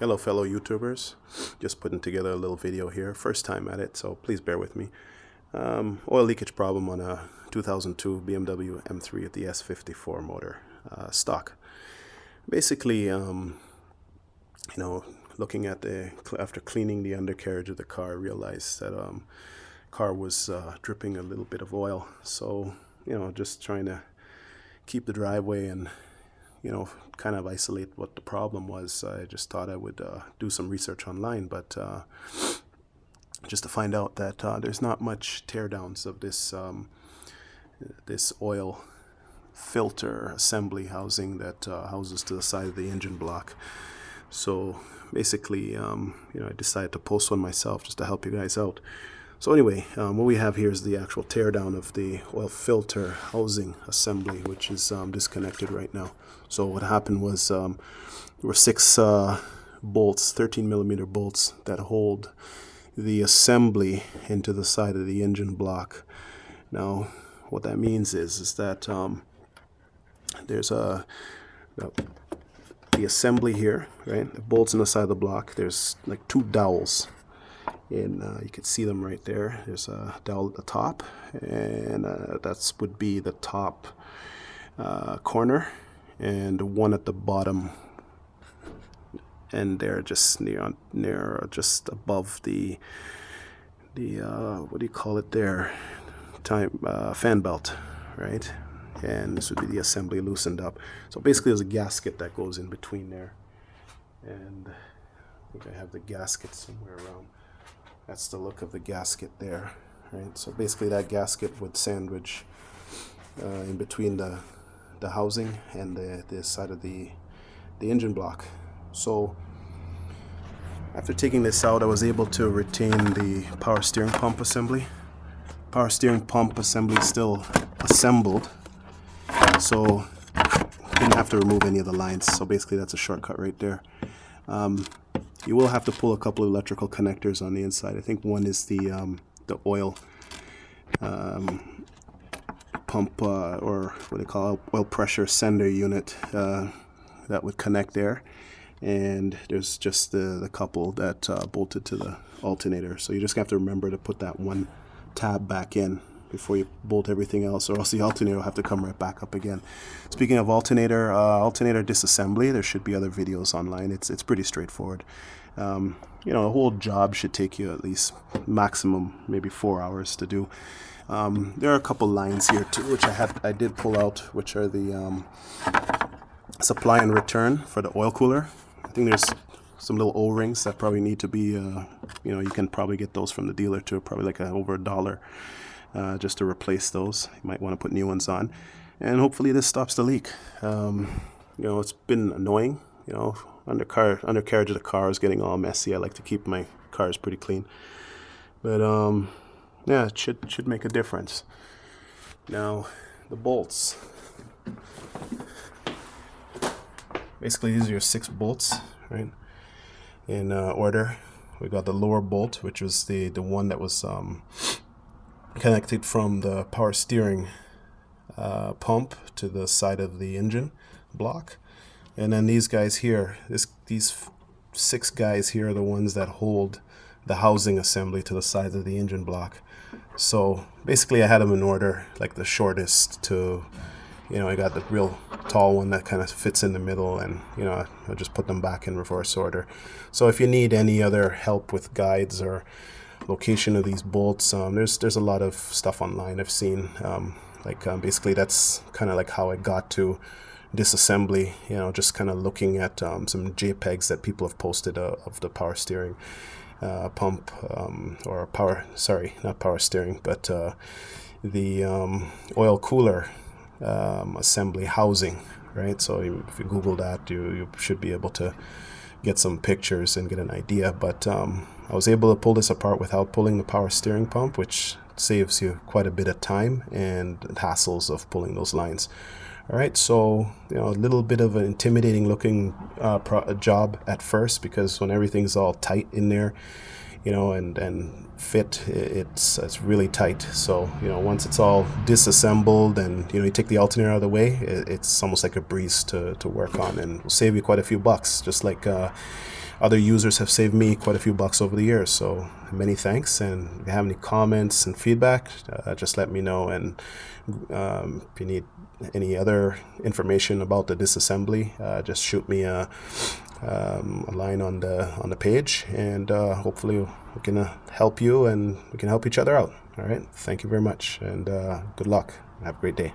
Hello fellow YouTubers, just putting together a little video here, first time at it, so please bear with me. Oil leakage problem on a 2002 BMW M3 with the S54 motor, stock. Basically, looking at after cleaning the undercarriage of the car, I realized that car was dripping a little bit of oil, so just trying to keep the driveway and kind of isolate what the problem was. I just thought I would do some research online, but just to find out that there's not much teardowns of this oil filter assembly housing that houses to the side of the engine block. So basically, I decided to post one myself just to help you guys out. So anyway, what we have here is the actual teardown of the oil filter housing assembly, which is disconnected right now. So what happened was there were 6 bolts, 13mm bolts that hold the assembly into the side of the engine block. Now, what that means is that there's the assembly here, right? The bolts on the side of the block. There's like 2 dowels. And you can see them right there. There's a dowel at the top, and that would be the top corner, and one at the bottom, and they're just near just above the what do you call it there? Fan belt, right? And this would be the assembly loosened up. So basically, there's a gasket that goes in between there, and I think I have the gasket somewhere around. That's the look of the gasket there, right? So basically that gasket would sandwich in between the housing and the side of the engine block. So after taking this out, I was able to retain the power steering pump assembly. Power steering pump assembly is still assembled, so didn't have to remove any of the lines. So basically that's a shortcut right there. You will have to pull a couple of electrical connectors on the inside. I think one is the oil pump, or what they call oil pressure sender unit, that would connect there. And there's just the couple that bolted to the alternator. So you just have to remember to put that one tab back in before you bolt everything else, or else the alternator will have to come right back up again. Speaking of alternator disassembly, there should be other videos online. It's pretty straightforward. The whole job should take you at least maximum maybe 4 hours to do. There are a couple lines here too, which I did pull out, which are the supply and return for the oil cooler. I think there's some little O-rings that probably need to be, you can probably get those from the dealer too, probably like over $1. Just to replace those. You might want to put new ones on, and hopefully this stops the leak. It's been annoying. Undercarriage of the car is getting all messy. I like to keep my cars pretty clean, but yeah, it should make a difference. Now the bolts. Basically, these are your 6 bolts, right? In order. We got the lower bolt, which was the one that was connected from the power steering pump to the side of the engine block. And then these guys here, these 6 guys here are the ones that hold the housing assembly to the sides of the engine block. So basically I had them in order, like the shortest to, I got the real tall one that kind of fits in the middle, and I just put them back in reverse order. So if you need any other help with guides or location of these bolts, there's a lot of stuff online I've seen. Basically that's kind of like how I got to disassembly, just kind of looking at some JPEGs that people have posted of the power steering pump, or not power steering, but the oil cooler assembly housing, right? So if you Google that, you should be able to get some pictures and get an idea. But I was able to pull this apart without pulling the power steering pump, which saves you quite a bit of time and hassles of pulling those lines. All right, so a little bit of an intimidating looking job at first, because when everything's all tight in there, and fit, it's really tight. So once it's all disassembled and you take the alternator out of the way, it's almost like a breeze to work on, and will save you quite a few bucks. Just like other users have saved me quite a few bucks over the years. So many thanks. And if you have any comments and feedback, just let me know. And if you need any other information about the disassembly, just shoot me a line on the page, and hopefully we can help you and we can help each other out. All right. Thank you very much, and good luck. Have a great day.